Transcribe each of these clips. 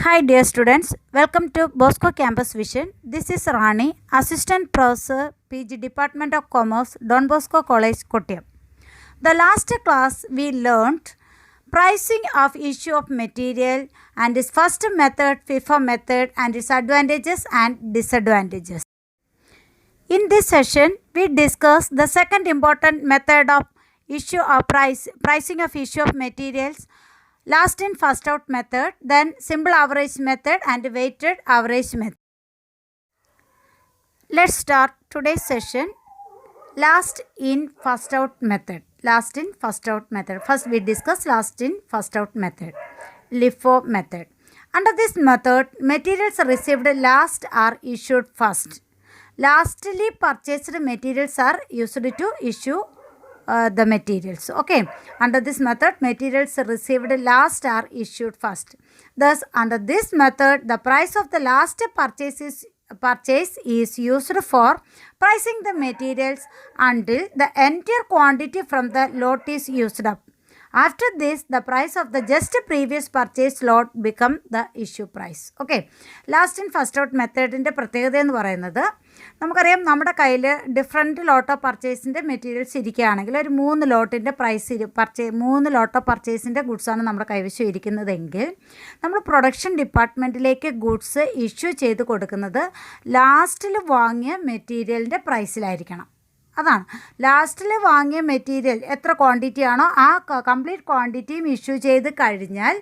Hi dear students, welcome to Bosco Campus Vision. This is Rani, Assistant Professor, PG Department of Commerce, Don Bosco College, Kottayam. The last class we learnt pricing of issue of material and its first method, FIFO method, and its advantages and disadvantages. In this session, we discuss the second important method of issue of pricing of issue of materials, last in first out method, then simple average method and weighted average method. Let's start today's session. Last in first out method. Last in first out method. First we discuss last in first out method. LIFO method. Under this method, materials received last are issued first. Lastly purchased materials are used to issue the materials. Okay, under this method, materials received last are issued first. Thus, under this method, the price of the last purchase is used for pricing the materials until the entire quantity from the lot is used up. After this, the price of the just previous purchase lot become the issue price. Okay, last in first out method in the പ്രത്യേകത എന്ന് പറയുന്നത് നമുക്കറിയാം നമ്മുടെ കയ്യിൽ different lot of പർച്ചേസിൻ്റെ materials ഇരിക്കുകയാണെങ്കിൽ ഒരു മൂന്ന് ലോട്ടിൻ്റെ മൂന്ന് ലോട്ട് ഓഫ് പർച്ചേസിൻ്റെ ഗുഡ്സാണ് നമ്മുടെ കൈവശം ഇരിക്കുന്നതെങ്കിൽ നമ്മൾ പ്രൊഡക്ഷൻ ഡിപ്പാർട്ട്മെൻറ്റിലേക്ക് ഗുഡ്സ് ഇഷ്യൂ ചെയ്ത് കൊടുക്കുന്നത് ലാസ്റ്റിൽ വാങ്ങിയ മെറ്റീരിയലിൻ്റെ പ്രൈസിലായിരിക്കണം. അതാണ് ലാസ്റ്റിൽ വാങ്ങിയ മെറ്റീരിയൽ എത്ര ക്വാണ്ടിറ്റി ആണോ ആ കംപ്ലീറ്റ് ക്വാണ്ടിറ്റിയും ഇഷ്യൂ ചെയ്ത് കഴിഞ്ഞാൽ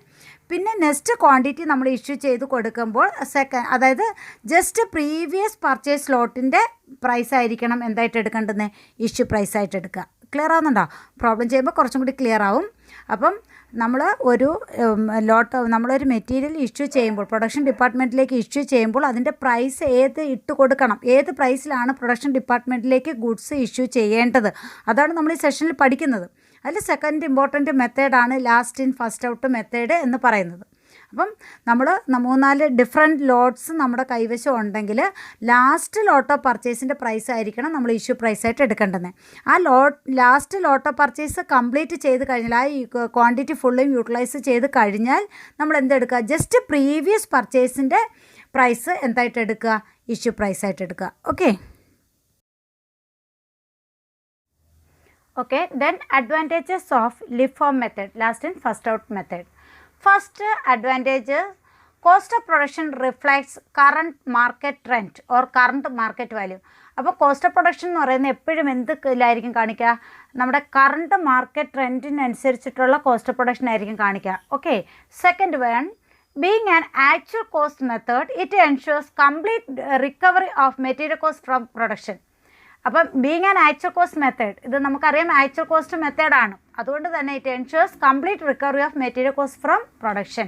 പിന്നെ നെക്സ്റ്റ് ക്വാണ്ടിറ്റി നമ്മൾ ഇഷ്യൂ ചെയ്ത് കൊടുക്കുമ്പോൾ അതായത് ജസ്റ്റ് പ്രീവിയസ് പർച്ചേസ് ലോട്ടിൻ്റെ പ്രൈസ് ആയിരിക്കണം എന്തായിട്ട് എടുക്കേണ്ടത്, ഇഷ്യൂ പ്രൈസായിട്ട് എടുക്കുക. ക്ലിയർ ആവുന്നുണ്ടോ? പ്രോബ്ലം ചെയ്യുമ്പോൾ കുറച്ചും കൂടി ക്ലിയർ ആവും. അപ്പം നമ്മൾ നമ്മളൊരു മെറ്റീരിയൽ ഇഷ്യൂ ചെയ്യുമ്പോൾ പ്രൊഡക്ഷൻ ഡിപ്പാർട്ട്മെൻറ്റിലേക്ക് ഇഷ്യൂ ചെയ്യുമ്പോൾ അതിൻ്റെ പ്രൈസ് ഇട്ട് കൊടുക്കണം, ഏത് പ്രൈസിലാണ് പ്രൊഡക്ഷൻ ഡിപ്പാർട്ട്മെൻറ്റിലേക്ക് ഗുഡ്സ് ഇഷ്യൂ ചെയ്യേണ്ടത്, അതാണ് നമ്മൾ ഈ സെഷനിൽ പഠിക്കുന്നത്. അതിൽ സെക്കൻഡ് ഇമ്പോർട്ടൻറ്റ് മെത്തേഡാണ് last in first out method എന്ന് പറയുന്നത്. അപ്പം നമ്മൾ 3-4 ഡിഫറെൻറ്റ് ലോട്ട്സ് നമ്മുടെ കൈവശം ഉണ്ടെങ്കിൽ ലാസ്റ്റ് ലോട്ട് ഓഫ് പർച്ചേസിൻ്റെ പ്രൈസ് ആയിരിക്കണം നമ്മൾ ഇഷ്യൂ പ്രൈസായിട്ട് എടുക്കേണ്ടത്. ആ last lot of purchase complete ചെയ്ത് കഴിഞ്ഞാൽ ആ ക്വാണ്ടിറ്റി ഫുള്ളും യൂട്ടിലൈസ് ചെയ്ത് കഴിഞ്ഞാൽ നമ്മൾ എന്തെടുക്കുക, ജസ്റ്റ് പ്രീവിയസ് പർച്ചേസിൻ്റെ പ്രൈസ് എന്തായിട്ട് എടുക്കുക, ഇഷ്യൂ പ്രൈസായിട്ട് എടുക്കുക. Okay, then advantages of LIFO method, last in first out method. First advantage, cost of production reflects current market trend or current market value. അപ്പോൾ കോസ്റ്റ് ഓഫ് പ്രൊഡക്ഷൻ എന്ന് പറയുന്നത് എപ്പോഴും എന്തിലായിരിക്കും കാണിക്കുക, നമ്മുടെ കറണ്ട് മാർക്കറ്റ് ട്രെൻഡിനനുസരിച്ചിട്ടുള്ള കോസ്റ്റ് ഓഫ് പ്രൊഡക്ഷൻ ആയിരിക്കും കാണിക്കുക. Okay, second one, being an actual cost method, it ensures complete recovery of material cost from production. അപ്പം being an actual cost method, ഇത് നമുക്കറിയാം ആക്ച്വൽ കോസ്റ്റ് മെത്തേഡാണ്, അതുകൊണ്ട് തന്നെ it ensures complete recovery of material cost from production.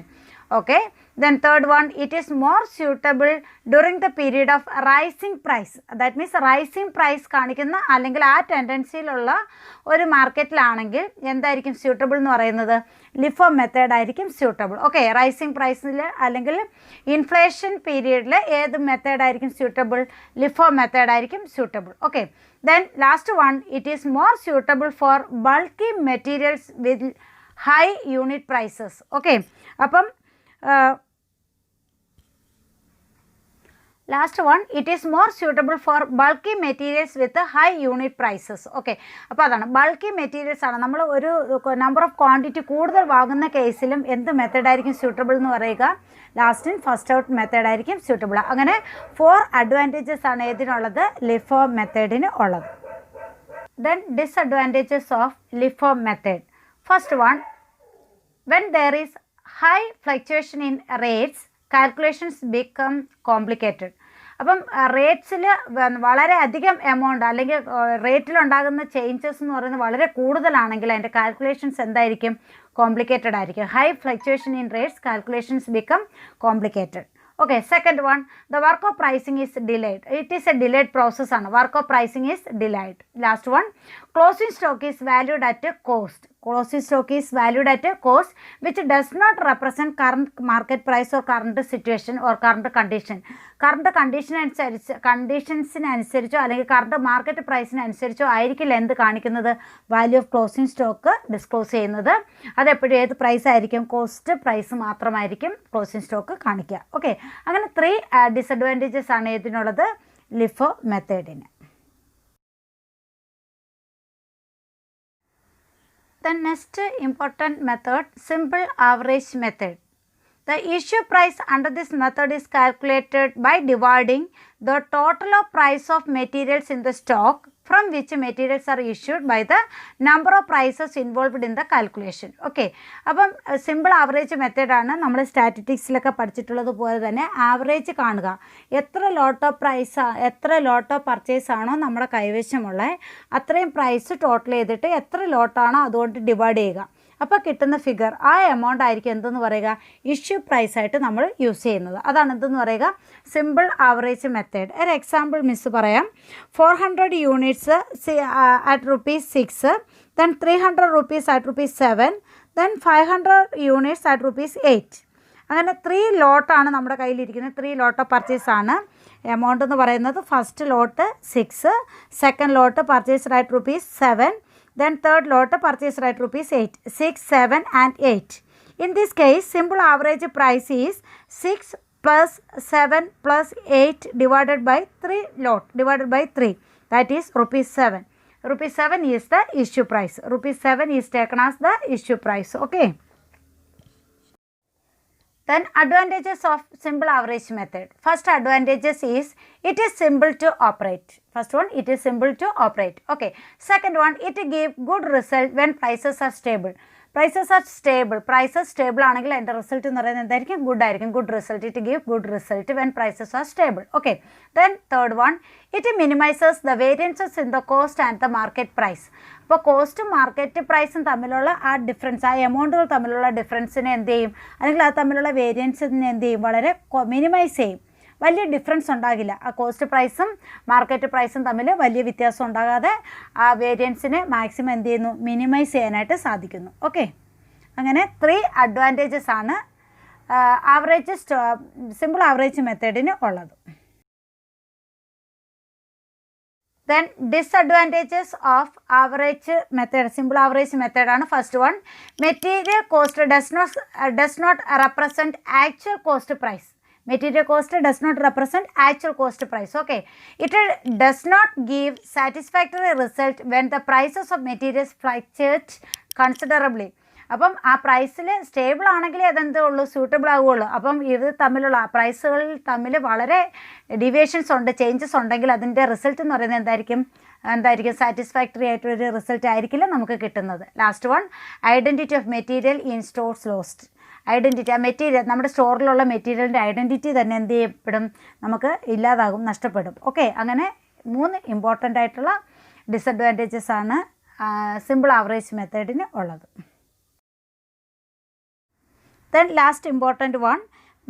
Okay, then third one, it is more suitable during the period of rising price. That means rising price കാണിക്കുന്ന അല്ലെങ്കിൽ ആ ടെൻഡൻസിയിലുള്ള ഒരു മാർക്കറ്റിലാണെങ്കിൽ എന്തായിരിക്കും സ്യൂട്ടബിൾ എന്ന് പറയുന്നത്, ലിഫോ മെത്തേഡായിരിക്കും സ്യൂട്ടബിൾ. ഓക്കെ, റൈസിങ് പ്രൈസിൽ അല്ലെങ്കിൽ ഇൻഫ്ലേഷൻ പീരീഡിൽ ഏത് മെത്തേഡായിരിക്കും സ്യൂട്ടബിൾ, ലിഫോ മെത്തേഡായിരിക്കും suitable. Okay, then last one, it is more suitable for bulky materials with high unit prices. Okay, അപ്പം last one, it is more suitable for bulky materials with high unit prices. Okay, അപ്പോൾ അതാണ് bulky materials ആണ്. നമ്മൾ ഒരു number of quantity കൂടുതൽ വാങ്ങുന്ന കേസിലും എന്ത് മെത്തേഡായിരിക്കും സ്യൂട്ടബിൾ എന്ന് പറയുക, ലാസ്റ്റ് ഇൻ ഫസ്റ്റ് ഔട്ട് മെത്തേഡായിരിക്കും സ്യൂട്ടബിൾ. അങ്ങനെ 4 അഡ്വാൻറ്റേജസ് ആണ് ഏതിനുള്ളത്, ലിഫോ മെത്തേഡിന് ഉള്ളത്. Then disadvantages of LIFO method. First one, when there is high fluctuation in rates, calculations become complicated. അപ്പം റേറ്റ്സിൽ വളരെ അധികം എമൗണ്ട് അല്ലെങ്കിൽ റേറ്റിലുണ്ടാകുന്ന ചേഞ്ചസ് എന്ന് പറയുന്നത് വളരെ കൂടുതലാണെങ്കിൽ അതിൻ്റെ കാൽക്കുലേഷൻസ് എന്തായിരിക്കും, കോംപ്ലിക്കേറ്റഡ് ആയിരിക്കും. High fluctuation in rates, calculations become complicated. Okay, second one, the work of pricing is delayed. It is a delayed process. Work of pricing is delayed. Last one, closing stock is valued at a cost. Closing stock is valued at a cost which does not represent current market price or current situation or current condition. Current കണ്ടീഷൻസിനനുസരിച്ചോ അല്ലെങ്കിൽ current market പ്രൈസിനനുസരിച്ചോ ആയിരിക്കില്ല എന്ത് കാണിക്കുന്നത്, value of closing stock disclose ചെയ്യുന്നത്. അതെപ്പോഴും ഏത് price ആയിരിക്കും, കോസ്റ്റ് പ്രൈസ് മാത്രമായിരിക്കും ക്ലോസിംഗ് സ്റ്റോക്ക് കാണിക്കുക. ഓക്കെ, അങ്ങനെ 3 ഡിസഡ്വാൻറ്റേജസ് ആണ് ഇതിനുള്ളത് ലിഫോ മെത്തേഡിന്. The next important method, simple average method. The issue price under this method is calculated by dividing the total of price of materials in the stock from which materials are issued by the number of prices involved in the calculation. Okay, അപ്പം simple average മെത്തേഡാണ്. നമ്മൾ സ്റ്റാറ്റിസ്റ്റിക്സിലൊക്കെ പഠിച്ചിട്ടുള്ളത് പോലെ തന്നെ average കാണുക, എത്ര lot of purchase ആണോ നമ്മുടെ കൈവശമുള്ളത് അത്രയും പ്രൈസ് ടോട്ടൽ ചെയ്തിട്ട് എത്ര ലോട്ടാണോ അതുകൊണ്ട് ഡിവൈഡ് ചെയ്യുക. അപ്പോൾ കിട്ടുന്ന ഫിഗർ ആ എമൗണ്ട് ആയിരിക്കും എന്തെന്ന് പറയുക, ഇഷ്യൂ പ്രൈസായിട്ട് നമ്മൾ യൂസ് ചെയ്യുന്നത്. അതാണ് എന്തെന്ന് പറയുക, സിമ്പിൾ ആവറേജ് മെത്തേഡ്. ഒരു എക്സാമ്പിൾ മിസ് പറയാം. 400 units at ₹6, then 300 rupees at ₹7, then 500 units at ₹8. അങ്ങനെ 3 ലോട്ടാണ് നമ്മുടെ കയ്യിലിരിക്കുന്നത്. 3 ലോട്ട് ഓഫ് പർച്ചേസ് ആണ്. എമൗണ്ട് എന്ന് പറയുന്നത് first lot 6, second lot purchased at ₹7, then third lot purchase at ₹8, 6, 7 and 8. In this case, simple average price is 6 plus 7 plus 8 divided by 3 lot divided by 3, that is ₹7. ₹7 is the issue price. ₹7 is taken as the issue price. Okay. Then advantages of simple average method. First advantages is it is simple to operate. First one, it is simple to operate. Okay. Second one, it give good result when prices are stable. Prices are stable. Prices stable ആണെങ്കിൽ അതിൻ്റെ result എന്ന് പറയുന്നത് എന്തായിരിക്കും, good ആയിരിക്കും. Good result, it give good result when prices are stable. Okay. Then third one, it minimises the variances in the cost and the market price. അപ്പോൾ കോസ്റ്റും market പ്രൈസും തമ്മിലുള്ള ആ ഡിഫറൻസ്, ആ എമൗണ്ടുകൾ തമ്മിലുള്ള ഡിഫറൻസിനെ എന്ത് ചെയ്യും, അല്ലെങ്കിൽ അത് തമ്മിലുള്ള വേരിയൻസിനെ എന്ത് ചെയ്യും, വളരെ മിനിമൈസ് ചെയ്യും. വലിയ ഡിഫറൻസ് ഉണ്ടാകില്ല. ആ കോസ്റ്റ് പ്രൈസും മാർക്കറ്റ് പ്രൈസും തമ്മിൽ വലിയ വ്യത്യാസം ഉണ്ടാകാതെ ആ വേരിയൻസിനെ മാക്സിമം എന്ത് ചെയ്യുന്നു, മിനിമൈസ് ചെയ്യാനായിട്ട് സാധിക്കുന്നു. ഓക്കെ, അങ്ങനെ 3 അഡ്വാൻറ്റേജസ് ആണ് സിമ്പിൾ ആവറേജ് മെത്തേഡിന് ഉള്ളത്. Then disadvantages of average method, simple average method ആണ്. First one, material cost does not represent actual cost price. Material cost does not represent actual cost price. Okay, it does not give satisfactory result when the prices of materials fluctuate considerably. അപ്പം ആ പ്രൈസിൽ stable ആണെങ്കിലേ അതെന്തേ ഉള്ളൂ, suitable ആവുകയുള്ളൂ. അപ്പം ഇത് തമ്മിലുള്ള പ്രൈസുകളിൽ തമ്മിൽ വളരെ ഡീവിയേഷൻസ് ഉണ്ട്, ചേഞ്ചസ് ഉണ്ടെങ്കിൽ അതിൻ്റെ റിസൾട്ട് എന്ന് പറയുന്നത് എന്തായിരിക്കും സാറ്റിസ്ഫാക്ടറി ആയിട്ടൊരു റിസൾട്ട് ആയിരിക്കില്ല നമുക്ക് കിട്ടുന്നത്. Last one, identity of material in stores lost. Identity, ആ മെറ്റീരിയൽ നമ്മുടെ സ്റ്റോറിലുള്ള മെറ്റീരിയലിൻ്റെ ഐഡൻറ്റിറ്റി തന്നെ എന്ത് ചെയ്യപ്പെടും, നമുക്ക് ഇല്ലാതാകും, നഷ്ടപ്പെടും. ഓക്കെ, അങ്ങനെ 3 ഇമ്പോർട്ടൻ്റ് ആയിട്ടുള്ള ഡിസഡ്വാൻറ്റേജസ് ആണ് സിമ്പിൾ ആവറേജ് മെത്തേഡിന് ഉള്ളത്. Then last important one,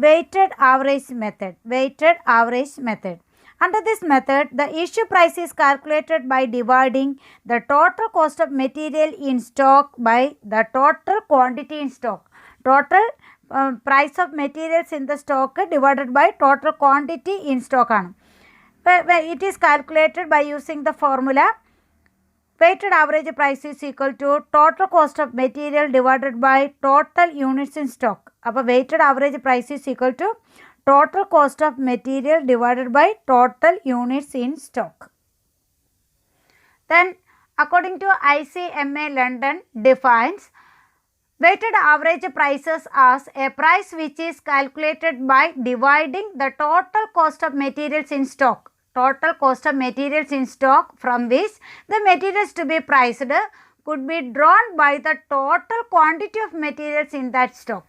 weighted average method. Weighted average method. Under this method, the issue price is calculated by dividing the total cost of material in stock by the total quantity in stock. Total price of materials in the stock divided by total quantity in stock ആണ്. It is calculated by using the formula weighted average price is equal to total cost of material divided by total units in stock. അപ്പോൾ weighted average price is equal to total cost of material divided by total units in stock. Then according to ICMA London defines weighted average prices as a price which is calculated by dividing the total cost of materials in stock. Total cost of materials in stock from which the materials to be priced could be drawn by the total quantity of materials in that stock.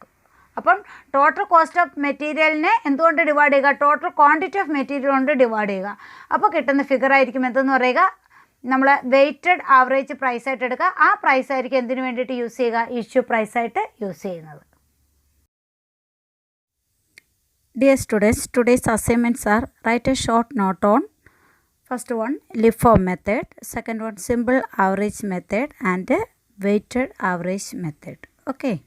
അപ്പം total cost of മെറ്റീരിയലിനെ എന്തുകൊണ്ട് divide ചെയ്യുക, total quantity of material കൊണ്ട് divide ചെയ്യുക. അപ്പോൾ കിട്ടുന്ന figure ആയിരിക്കും എന്തെന്ന് പറയുക, നമ്മൾ വെയ്റ്റഡ് ആവറേജ് പ്രൈസായിട്ട് എടുക്കുക. ആ പ്രൈസ് ആയിരിക്കും എന്തിനു വേണ്ടിയിട്ട് യൂസ് ചെയ്യുക, ഇഷ്യൂ പ്രൈസായിട്ട് യൂസ് ചെയ്യുന്നത്. Dear students, today's assignments are write a short note on First one LIFO method, second one simple average method and weighted average method. Okay.